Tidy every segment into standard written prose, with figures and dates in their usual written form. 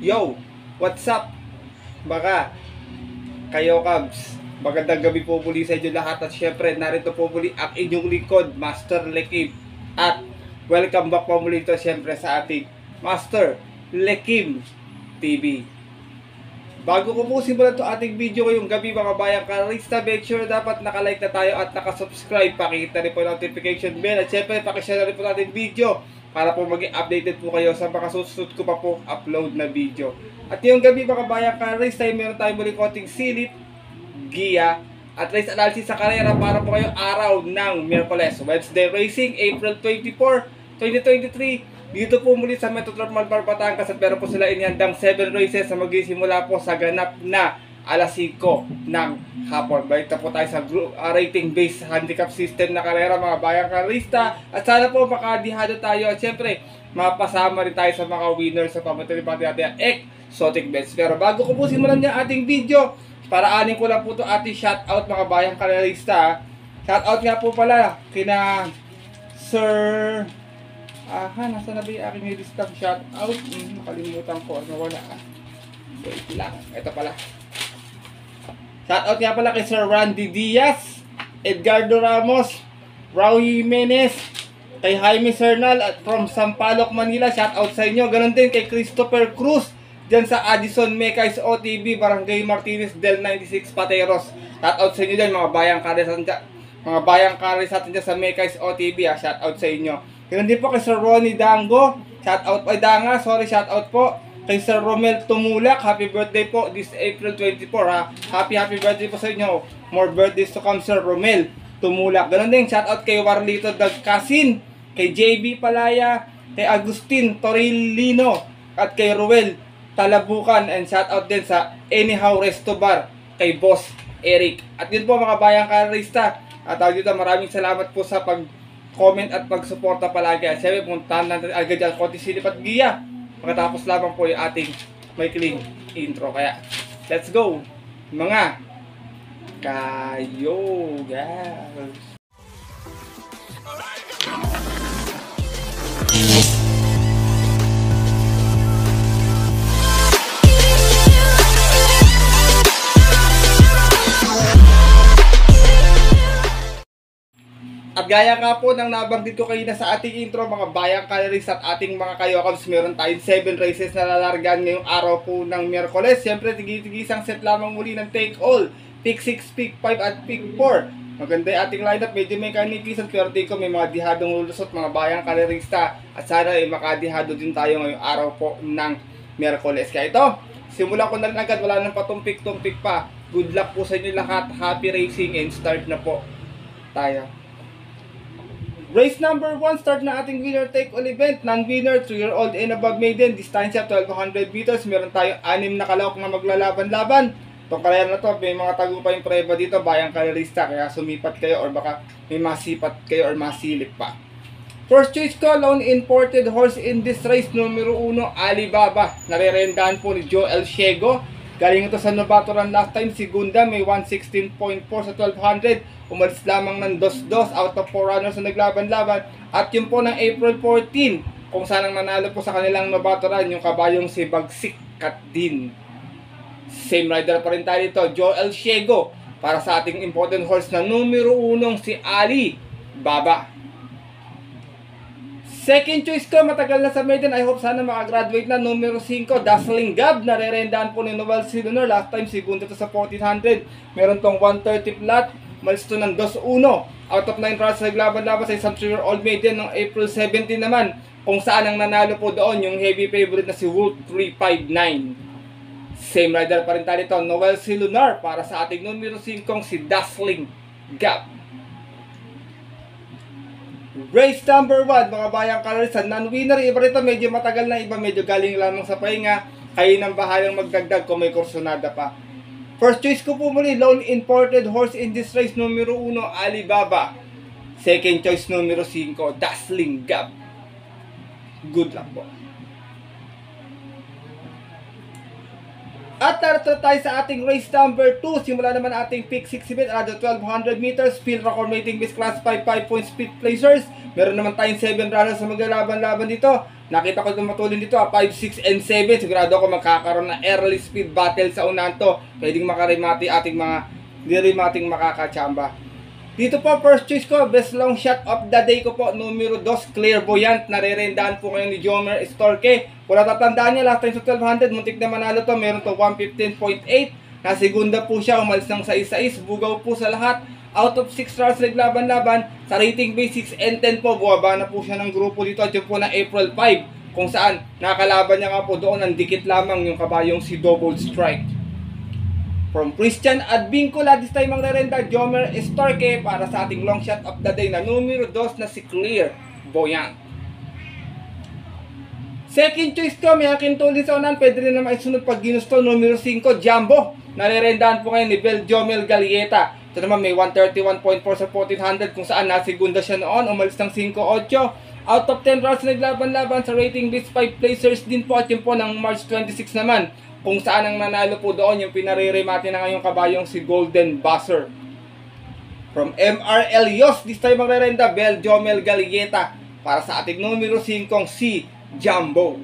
Yo, what's up? Baka kayo Cubs, magandang gabi po muli sa inyo lahat. At syempre, narito po muli ang inyong lingkod, Master Lekim. At welcome back po muli ito syempre sa ating Master Lekim TV. Bago ko po simulan ito ating video ngayong gabi mga bayang karista, make sure dapat nakalike na tayo at nakasubscribe. Pakita rin po yung notification bell at syempre pakishare na rin po natin video para po maging updated po kayo sa mga susunod ko pa po upload na video. At yung gabi mga bayang karista, meron tayo muli konting silip, giya at race analysis sa karera para po kayong araw ng Miyerkules, Wednesday Racing, April 24, 2023. Dito po muli sa Metro Normal Bar Batangas at meron po sila inihandang 7 races na magsisimula po sa ganap na alas 5 ng hapon. Balik na po tayo sa rating based handicap system na karera mga bayang karista. At sana po makadihado tayo at syempre mapasama rin tayo sa mga winners sa pamatilipati natin exotic bets. Pero bago ko po simulan niya ating video, paraanin ko lang po ito ating shoutout mga bayang karista. Shoutout nga po pala kina Sir... nasa na ba yung aking listang shoutout? Nakalimutan ko. Nawala. Wait lang. Ito pala. Shoutout nga pala kay Sir Randy Diaz, Edgardo Ramos, Raul Jimenez, kay Jaime Cernal at from Sampaloc, Manila. Shoutout sa inyo. Ganon din kay Christopher Cruz dyan sa Addison Mecais OTB, Barangay Martinez del 96 Pateros. Shoutout sa inyo dyan mga bayang kares natin dyan sa Mecais OTB. Shoutout sa inyo. Ganon din po kay Sir Ronnie Dango. Shoutout po. Shoutout po kay Sir Romel Tumulak. Happy birthday po this April 24 ha. Happy birthday po sa inyo. More birthdays to come Sir Romel Tumulak. Ganon din shoutout kay Warlito Dagcasin, kay JB Palaya, kay Agustin Torillino at kay Ruel Talabukan. And shoutout din sa Anyhow Resto Bar kay Boss Eric. At yun po mga bayang karista. At dito maraming salamat po sa pag-comment at pag-suporta palagi. At syempre puntahan natin agad ang konti silip at giya. Pagkatapos lamang po yung ating may clean intro. Kaya, let's go! Mga kayo, guys! At gaya nga po ng nabanggit ko kanina sa ating intro mga bayang calories at ating mga kayokabs, meron tayong 7 races na lalargan ngayong araw po ng Miyerkules. Siyempre tigis-tigisang set lamang muli ng take all, pick 6, pick 5 at pick 4. Maganda yung ating lineup, medyo may kanikisan pero ko may mga dihadong lulusot mga bayang kalorista. At sana ay makadihado din tayo ngayong araw po ng Miyerkules. Kaya ito, simulan ko na rin agad, wala nang patumpik-tumpik pa. Good luck po sa inyo lahat, happy racing and start na po tayo. Race number 1, start na ating winner take all event. Non-winner, 3-year-old and above maiden. Distansya 1200 meters. Meron tayong 6 na kalawak na maglalaban-laban. Itong karera na to, may mga tagumpay yung preba dito, bayang kalorista. Kaya sumipat kayo or baka may masipat kayo or masilip pa. First choice ko, lone imported horse in this race. Numero 1, Alibaba. Narerendahan po ni Joel Ciego. Galing ito sa Novatoran last time. Segunda, may 116.4 sa 1200. Umalis lamang ng 2-2 out of 4 runners na naglaban-laban. At yun po ng April 14, kung saan ang nanalo po sa kanilang Novatoran, yung kabayong si Bagsik Katdin. Same rider pa rin tayo dito, Joel Ciego, para sa ating important horse na numero 1 si Ali Baba. Second choice ko, matagal na sa maiden, I hope sana makagraduate na, numero 5, Dazzling Gab. Narerendahan po ni Noel Silunor, last time segunda to sa 1400. Meron tong 130 flat, malis to ng 2-1. Out of 9 runs naglaban-laban sa isang 3-year-old maiden ng April 17 naman, kung saan ang nanalo po doon yung heavy favorite na si Wolf 359. Same rider pa rin tayo dito, Noel Silunor, para sa ating numero 5 si Dazzling Gab. Race number 1, mga bayang kalorista, non-winner. Iba rito, medyo matagal na, iba medyo galing lamang sa pahinga. Kayo nang bahalang magdagdag kung may kursonada pa. First choice ko po muli, lone imported horse in this race, numero 1, Alibaba. Second choice, numero 5, Dazzling Gab. Good luck po. At narito tayo sa ating race number 2. Simula naman ating pick 6 event, another 1200 meters, field record mating base class 5 points speed placers. Meron naman tayong 7 runners na maglalaban-laban dito. Nakita ko tumatulin dito 5, 6, and 7. Sigurado ako magkakaroon ng early speed battle sa unahan to. Pwedeng makarimati ating mga dirimating makakachamba. Dito po, first choice ko, best long shot of the day ko po, numero 2, Clairvoyant. Narerendahan po ngayon ni Jomer Storke. Kung natatandaan niya, last time sa 1200, muntik na manalo to. Meron to 115.8. Nasegunda po siya, umalis ng 6-6. Bugaw po sa lahat. Out of 6 rounds naglaban-laban. Sa rating base 6 and 10 po, buwaba na po siya ng grupo dito. At yun po na April 5. Kung saan, nakalaban niya nga po doon, ang dikit lamang yung kabayong si Double Strike. From Christian Advincula, this time ang rerenda, Jomer Storke para sa ating long shot of the day na numero 2 na si Clairvoyant. Second choice ko, may akin tulin sa unan, pwede rin naman isunod pag ginusto, numero 5, Jumbo. Narerendahan po ngayon ni Jomel Galieta. Ito naman may 131.4 sa 1400 kung saan nasigunda siya noon, umalis ng 5-8. Out of 10 rounds naglaban-laban sa rating base 5 placers din po at yun po ng March 26 naman. Kung saan ang nanalo po doon yung pinaririmati na ngayong kabayong si Golden Buzzer. From MRL Yos, this time magrerenda, Jomel Galieta para sa ating numero 5 si Jumbo.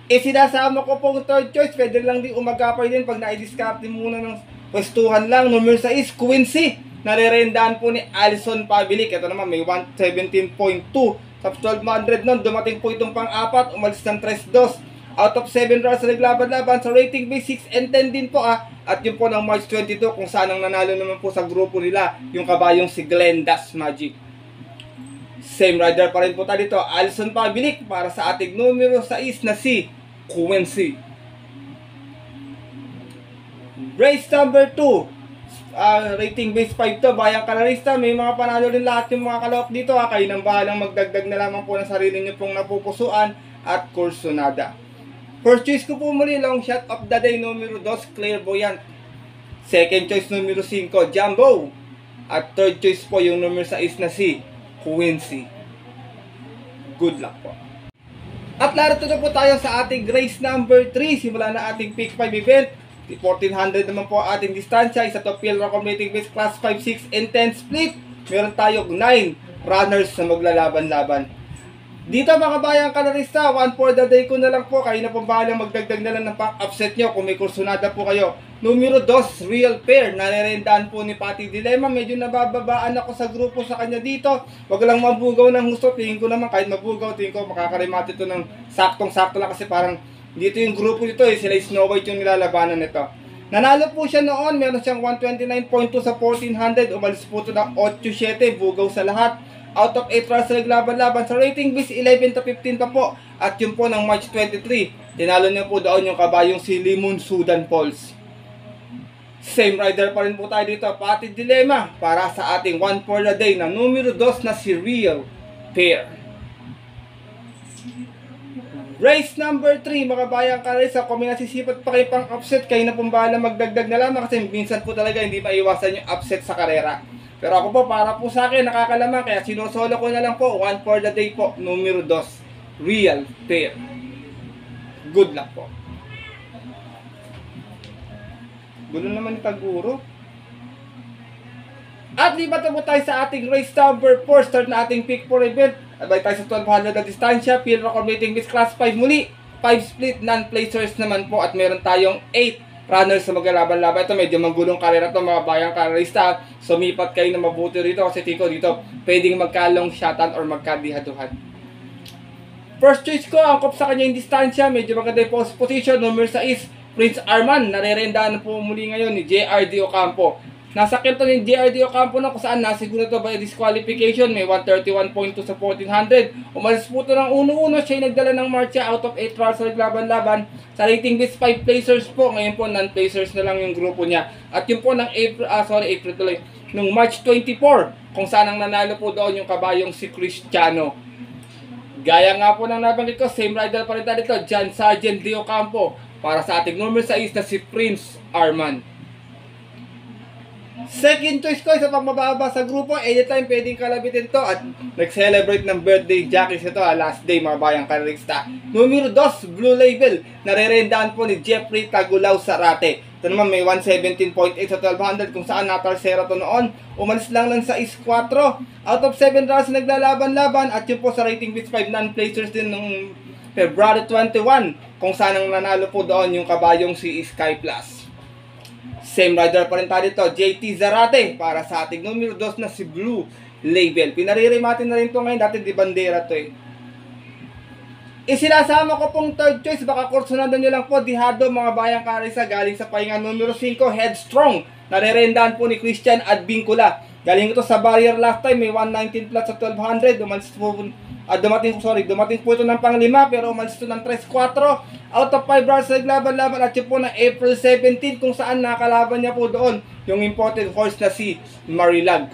Sinasama ko pong third choice, pwede lang din umagapay din pag na-discard muna ng pwestuhan lang. Numero 6, Quincy. Narerendahan po ni Alison Pabilik. Ito naman may 117.2 sa 1200 nun. Dumating po itong pang-apat, umalis ng 3-2. Out of 7 rounds na naglaban-laban sa rating base 6 and 10 din po At yun po ng March 22 kung saan ang nanalo naman po sa grupo nila yung kabayong si Glendas Magic. Same rider pa rin po tayo dito, Alison Pabilik para sa ating numero 6 na si Quincy. Race number 2, rating base 5 to, Bayang Kalarista. May mga panalo rin lahat yung mga kalawak dito Kayo nang bahalang magdagdag na lamang po ng sarili nyo pong napupusuan at kursunada. First choice ko po muli, long shot of the day, numero 2, Clairvoyant. Second choice, numero 5, Jumbo. At third choice po yung numero 6 na si Quincy. Good luck po. At larito na po tayo sa ating race number 3. Simula na ating pick 5 event. 1400 naman po ating distansya. Isa to field accommodating base class 5, 6, and 10 split. Meron tayong 9 runners na maglalaban-laban. Dito mga bayang kalarista, 1 for the day ko na lang po. Kayo na po bahalang magdagdag na lang ng pang-upset nyo kung may kursunada po kayo. Numero 2, Real Pair. Narerendahan po ni Patty Dilemma. Medyo nabababaan ako sa grupo sa kanya dito. Wag lang mabugaw ng gusto. Tingin ko naman kahit mabugaw, tingin ko makakarimati ito ng saktong-sakto lang kasi parang dito yung grupo nito sila Snow White yung nilalabanan nito. Nanalo po siya noon. Meron siyang 129.2 sa 1400. Umalis po ito ng 8-7. Bugaw sa lahat. Out of 8 rounds na naglaban-laban sa rating base 11 to 15 pa po. At yun po ng March 23, tinalo niya po doon yung kabayong si Limon Sudan Falls. Same rider pa rin po tayo dito, Patty Dilemma para sa ating 1 for the day na numero 2 na si Real Pair. Race number 3, mga bayang kalarista, kung may nasisipat pa kayo pang upset, kayo na pong bahala magdagdag na lamang kasi minsan po talaga hindi maiwasan yung upset sa karera. Pero ako po, para po sa akin, nakakalamang, kaya sinosolo ko na lang po, 1 for the day po, numero 2, Real Pair. Good luck po. Gulo naman ni Taguro. At lipat na po tayo sa ating race number 4, start na ating pick 4 event. Abay tayo sa 1200 na distansya, field accommodating base class 5 muli. 5 split, non-placers naman po at meron tayong 8 runners na maglalaban-laban. Ito medyo magulong karera ito mga bayang karerista. Sumipat kayo na mabuti rito kasi tiko dito pwedeng magkalong shotan or magkadihaduhan. First choice ko, angkop sa kanya yung distansya. Medyo maganda yung post position. Number 6, Prince Arman. Narerendahan po muli ngayon ni JRD Ocampo. Nasakyan to ni JRD Ocampo na kung saan nasiguro to by disqualification. May 131.2 sa 1400. Umalis po ito ng 1-1. Siya yung nagdala ng marcha out of 8 rounds sa naglaban-laban. Sa rating base 5 placers po. Ngayon po non-placers na lang yung grupo niya. At yun po ng April tuloy. Nung March 24. Kung saan ang nanalo po doon yung kabayong si Cristiano. Gaya nga po ng nabanggit ko, same rider pa rin tayo dito, John Sargent de Ocampo. Para sa ating number 6 na si Prince Arman. Second choice ko, isa pang mababa sa grupo, anytime pwedeng kalabitin to at nag-celebrate ng birthday jockeys ito, last day mga bayang karerista. Numero 2, Blue Label, narerendaan po ni Jeffrey Tagulaw Sarate. Ito naman may 117.8 sa 1200 kung saan natalsera to noon. Umalis lang ng 6-4. Out of 7 rounds naglalaban-laban at yun po sa rating beats 5 non-placers din nung February 21 kung saan ang nanalo po doon yung kabayong si Sky Plus. Same rider pa rin tayo dito, JT Zarate para sa ating numero 2 na si Blue Label. Pinaririmatin na rin to ngayon, dati di bandera to eh. Isinasama ko pong third choice, baka kursunado nyo lang po, Dihado mga bayang karisa galing sa pahinga numero 5, Headstrong. Narerendaan po ni Christian Advincula. Galing ito sa barrier last time, may 119 plus sa 1200, dumating po ito ng pang-5 pero umalis ito ng 3-4. Out of 5 rounds naglaban-laban at yun po ng April 17 kung saan nakalaban niya po doon yung imported horse na si Marilag.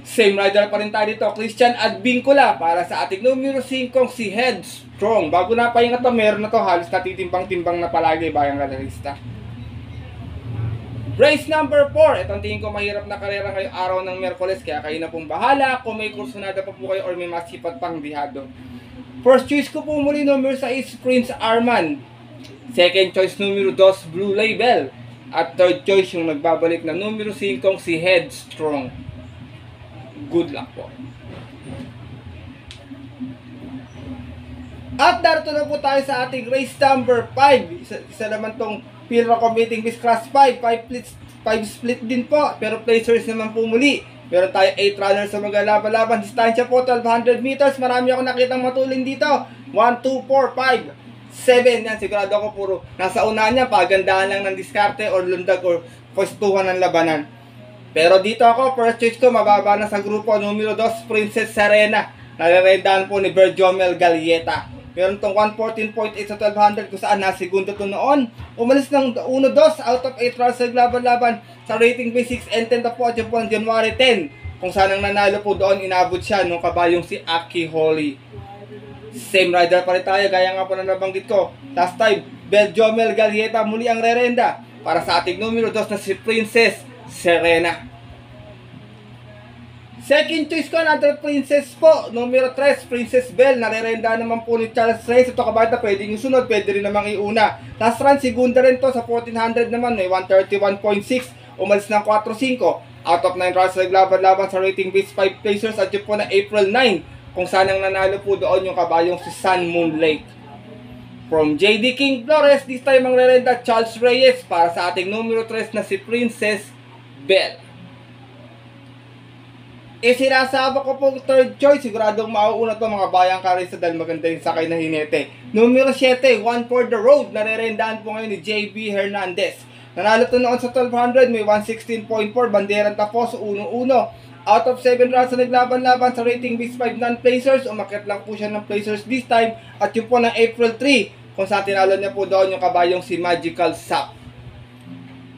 Same rider pa rin tayo dito, Christian Advincula para sa ating numero 5 si Headstrong. Bago na pahinga to, meron na to, halos natitimbang-timbang na palagi bayang galerista. Race number 4. Itong tingin ko mahirap na karera ngayong araw ng Miyerkules, kaya kayo na pong bahala kung may kursunada pa po kayo or may masipag pang Dihado. First choice ko po muli numero 6, Prince Arman. Second choice numero 2, Blue Label. At third choice yung nagbabalik na numero 5 si Headstrong. Good luck po. At darito na po tayo sa ating race number 5. Isa naman tong Pilra Competing Miss Class 5. 5 split din po. Pero placers naman po muli. Meron tayo 8 runners sa maglalaban-laban. Distansya po 1200 meters. Marami ako nakitang matulin dito. 1, 2, 4, 5, 7. Yan, sigurado ako puro nasa unahan niya. Pagandahan lang ng diskarte or lundag or pwestuhan ng labanan. Pero dito ako, first choice ko, mababa na sa grupo. Numero 2, Princess Serena. Nare-redahan po ni Berjomel Galieta. Meron tong 114.8 sa 1200 kung saan nasigundo to noon. Umalis ng 1-2 out of 8 rounds naglaban-laban sa rating base 6 and 10 na po at yung January 10 kung saan ang nanalo po doon, inabot siya nung kabayong si Aki Holly. Same rider pa rin tayo, gaya nga po na nabanggit ko. Last time, Berjomel Galieta muli ang rerenda para sa ating numero 2 na si Princess Serena. Second choice ko, another princess po. Numero 3, Princess Belle. Narerenda naman po ni Charles Reyes. Ito kabata, pwedeng yung sunod, pwede rin namang iuna. Last run, segunda rin to sa 1400 naman. May 131.6. Umalis ng 4-5. Out of 9 rounds, naglaban-laban sa rating base 5 placers. At yun po na April 9. Kung saan ang nanalo po doon yung kabayong si Sun Moon Lake. From JD King Flores, this time ang rerenda Charles Reyes para sa ating numero 3 na si Princess Belle. Sinasama ko pong third choice, siguradong mauuna to mga bayang karisa dahil maganda yung sakay na hinete. Numero 7, One for the Road, narerendaan po ngayon ni JB Hernandez. Nanalo to noon sa 1200, may 116.4, banderang tapos, 1-1. Out of 7 rounds na naglaban-laban sa rating base 5 non-placers, umakyat lang po siya ng placers this time. At yun po ng April 3, kung saan tinalo niya po doon yung kabayong si Magical Sap.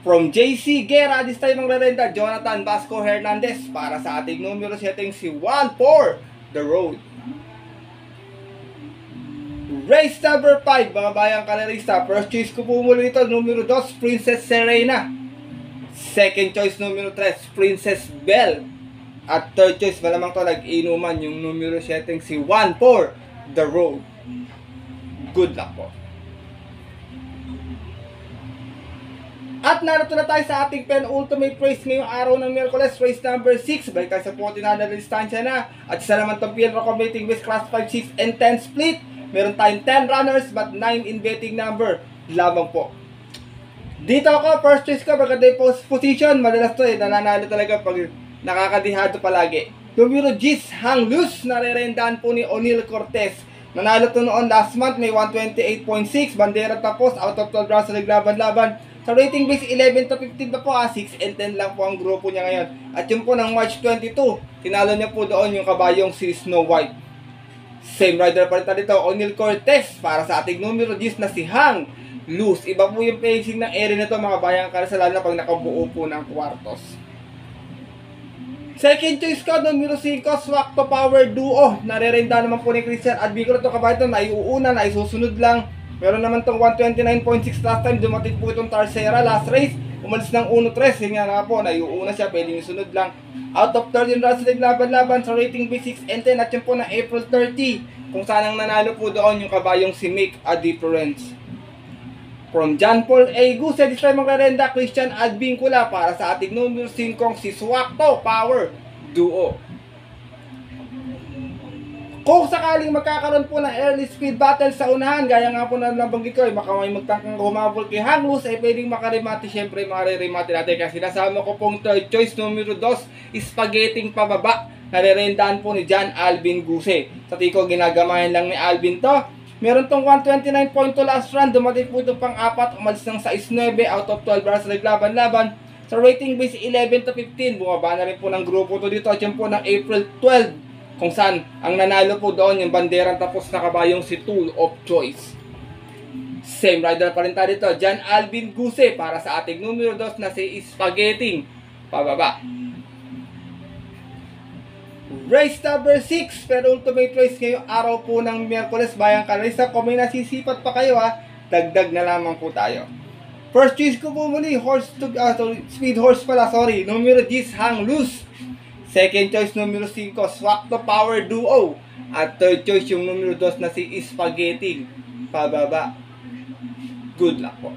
From JC Guerra, this time ang rerenda, Jonathan Vasco Hernandez para sa ating numero 7 si One for the Road. Race number 5, mga bayang kalerista. First choice ko po muli dito, numero 2, Princess Serena. Second choice, numero 3, Princess Belle. At third choice, malamang to nag-inuman yung numero 7 si One for the Road. Good luck po. At narito na tayo sa ating penultimate race ngayong araw ng Miyerkules, race number 6. Balik tayo sa 1400 distansya na. At isa naman itong Pilra Competing Miss Class 5, 6, and 10 split. Meron tayong 10 runners but 9 in betting number lamang po. Dito ako, first choice ko, maganda yung position. Madalas to nananalo talaga pag nakakadihado palagi. Numero Gis Hang Luz, narerendaan po ni O'Neal Cortez. Nanalo to noon last month, may 128.6. Bandera tapos, out of 12 rounds na naglaban-laban. Sa rating base 11 to 15 pa po, 6 and 10 lang po ang grupo niya ngayon. At yun po ng March 22, tinalo niya po doon yung kabayong si Snow White. Same rider pa rin tayo dito, O'Neal Cortez para sa ating numero 10 na si Hang Luz. Iba po yung pacing ng area nito mga bayang karisa, lalo na pag nakabuo po ng kwartos. Second choice ko, numero 5, Swak to Power Duo. Narerenda naman po ni Christian Advincula ito kabayang, na iuuna, na isusunod lang. Meron naman tong 129.6 last time, dumating po itong Tarsera last race. umalis ng 1-3. Yun nga po, naiuuna siya, pwedeng sunod lang. Out of 13 rounds na naglaban-laban sa rating B6 and 10 at yun po na April 30, kung saan ang nanalo po doon yung kabayong si Make a Difference. From John Paul A. Guse, this time magre-renda Christian Advincula para sa ating numero 5 si Swakto Power Duo. Kung sakaling magkakaroon po ng early speed battle sa unahan, gaya nga po na nabanggit ko, makamay magtangkang humabol kay Hanglus, ay pwedeng makarimati. Siyempre, makarimati natin kasi nasama ko pong third choice, numero 2, Spaghetting pababa. Nare-rendahan po ni John Alvin Guse. Sa tiko, ginagamayan lang ni Alvin to. Meron tong 129.2 last run, dumating po itong pang-apat, umalis ng 6-9 out of 12 rounds na naglaban-laban. Sa rating base 11-15, bumaba na rin po ng grupo to dito at yun po ng April 12. Kung saan ang nanalo po doon yung banderang tapos na kabayong si Tool of Choice. Same rider pa rin tayo dito, John Alvin Guse para sa ating numero 2 na si Spaghetting pababa. Race number 6, pero ultimate race ngayong araw po ng Miyerkules, Bayang Kalista. Kung may nasisipat pa kayo dagdag na lamang po tayo. First choice ko po muli, speed horse pala, numero 10, Hanglus. Second choice, numero 5, Swakto Power Duo. At third choice, yung numero 2 na si Spaghetting pababa. Good luck po.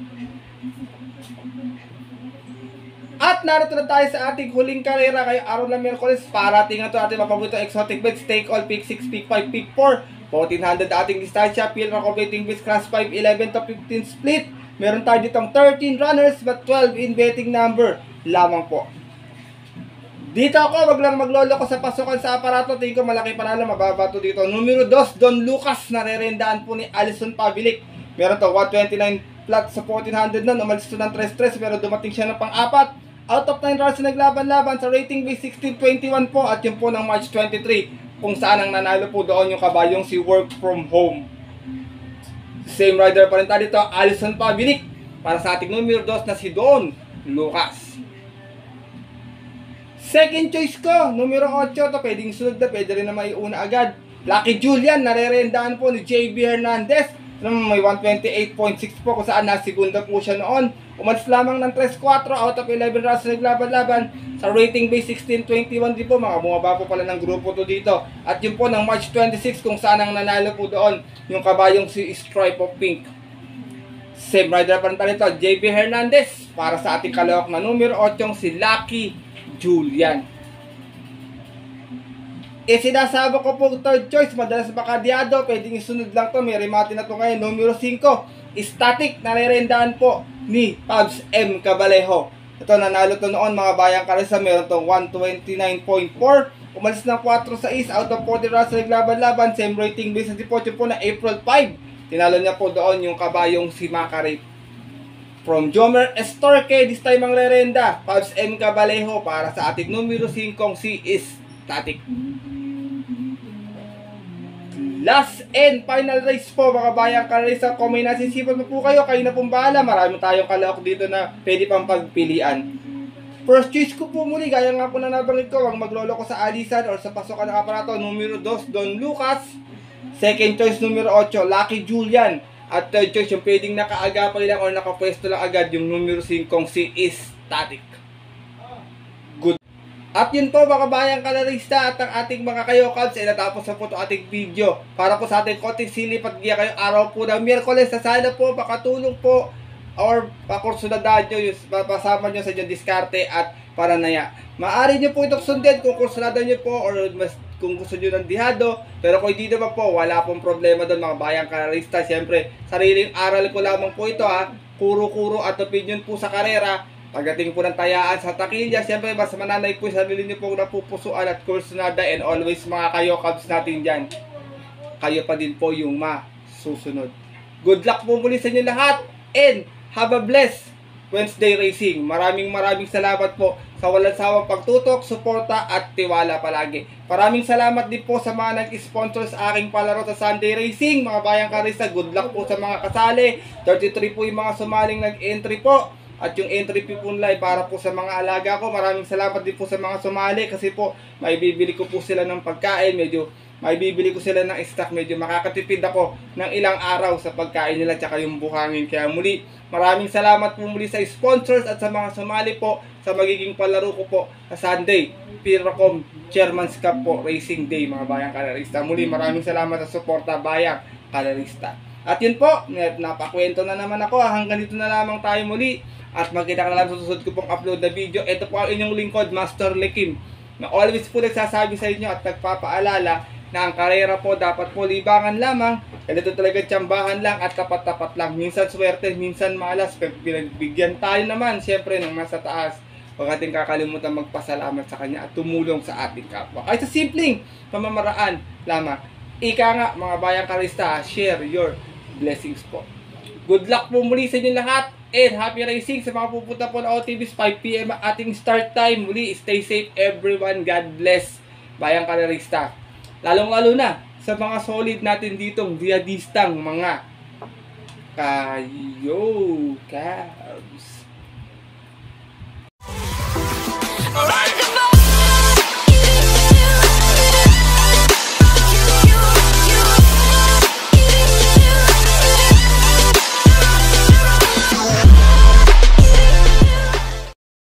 At narito na tayo sa ating huling karera kayo araw ng Miyerkules. Para tingnan ito ating mapabuto exotic bets, take all, pick 6, pick 5, pick 4. 1400 ating distansya, field na completing bets, class 5, 11 to 15 split. Meron tayo ditong 13 runners but 12 in betting number lamang po. Dito ako, wag lang maglolo ko sa pasukan sa aparato. Tingin ko malaki panalo, mababa to dito. Numero 2, Don Lucas, narerendaan po ni Alison Pabilik. Meron to 129 flat sa 1400 nun. Umalis to ng 3-3 pero dumating siya ng pang-apat. Out of 9 rounds na naglaban-laban sa rating base 16-21 po. At yun po ng March 23, kung saan ang nanalo po doon yung kabayong si Work From Home. Same rider pa rin tayo dito, Alison Pabilik para sa ating numero 2 na si Don Lucas. Second choice ko, numero 8, to pwedeng sunod na, pwede rin na maiuna agad. Lucky Julian, narerendaan po ni JB Hernandez. May 128.6 po kung saan nasigunda po siya noon. Umalis lamang ng 3-4 out of 11 rounds na naglaban-laban. Sa rating base 16-21 din po, mga bumaba po pala ng grupo to dito. At yun po ng March 26 kung saan ang nanalo po doon yung kabayong si Stripe of Pink. Same rider pa rin tayo ito, JB Hernandez para sa ating kalawak na numero 8 si Lucky Julian. Sinasama ko po third choice, madalas makadyado, pwedeng isunod lang to, may remate na to ngayon. Numero 5, Static, narerendaan po ni Pabs M. Cabalejo. Ito, nanalo to noon mga Bayang Kalista, meron tong 129.4, umalis ng 4-6 out of 40 rounds na naglaban-laban. Same rating base na po na April 5, tinalo niya po doon yung kabayong si Macarate. From Jomer Estorque, this time ang rerenda, Pabs M. Cabalejo para sa ating numero 5 si Static. Last and final race po mga Bayang Kalista. Kung may nasisipan po kayo, kayo na pong bahala. Marami tayong kalawak dito na pwede pang pagpilian. First choice ko po muli, gaya nga po na nabanggit ko, wag maglolo ko sa alisan or sa pasukan ng aparato. Numero 2, Don Lucas. Second choice, numero 8, Lucky Julian. At third choice, yung pwedeng nakaagapay lang or nakapwesto lang agad, yung numero 5 si Static. Good. At yun po mga Bayang Kalista at ang ating mga kayokabs ay natapos na po ito ating video. Para po sa ating konting silip at giya kayong araw po ng Miyerkules. Sana po makatulong po or pakursunadaan nyo, pasama nyo sa inyong diskarte at paranaya. Maaari nyo po itong sundin kung kursunadan nyo po or mas kung gusto nyo ng dihado. Pero kung hindi naman po, wala pong problema doon mga Bayang Kalista. Siyempre, sariling aral ko lamang po ito Kuro-kuro at opinion po sa karera. Pagdating po ng tayaan sa takilya, siyempre mas mananay po sa sarili nyo po napupusuan at kursunada, and always mga kayokabs natin dyan. Kayo pa din po yung masusunod. Good luck po muli sa inyo lahat and have a blessed Wednesday racing. Maraming salamat po sa walang sawang pagtutok, suporta at tiwala palagi. Maraming salamat din po sa mga nag-sponsor sa aking palaro sa Sunday Racing. Mga Bayang Kalista, good luck po sa mga kasali. 33 po yung mga sumaling nag-entry po. At yung entry fee po nila para po sa mga alaga ko. Maraming salamat din po sa mga sumali kasi po may bibili ko po sila ng pagkain. Medyo may bibili ko sila ng stock. Medyo makakatipid ako ng ilang araw sa pagkain nila tsaka yung buhangin. Kaya muli, maraming salamat po muli sa sponsors at sa mga sumali po sa magiging palaro ko po sa Sunday, Piracom Chairman's Cup po, Racing Day, mga bayang kalerista. Muli, maraming salamat sa suporta, bayang kalerista. At yun po, napakwento na naman ako. Hanggang dito na lamang tayo muli. At magkita ka na lang sa susunod ko pong upload na video. Ito po ang inyong lingkod, Master Lekim, na always po nagsasabi sa inyo at nagpapaalala na ang karera po dapat po libangan lamang. Ganito talaga tsambahan lang at tapat-tapat lang. Minsan swerte, minsan malas. Pinagbigyan tayo naman siyempre ng nasa taas. Huwag natin kakalimutan magpasalamat sa Kanya at tumulong sa ating kapwa. Kahit sa simpleng pamamaraan lamang. Ika nga mga bayang karista, share your blessings po. Good luck po muli sa inyo lahat. And happy racing sa mga pupunta po na OTVs. 5 PM ating start time. Muli, stay safe everyone. God bless bayang kalerista. Lalong-lalo na sa mga solid natin ditong diadistang mga kayo cabs.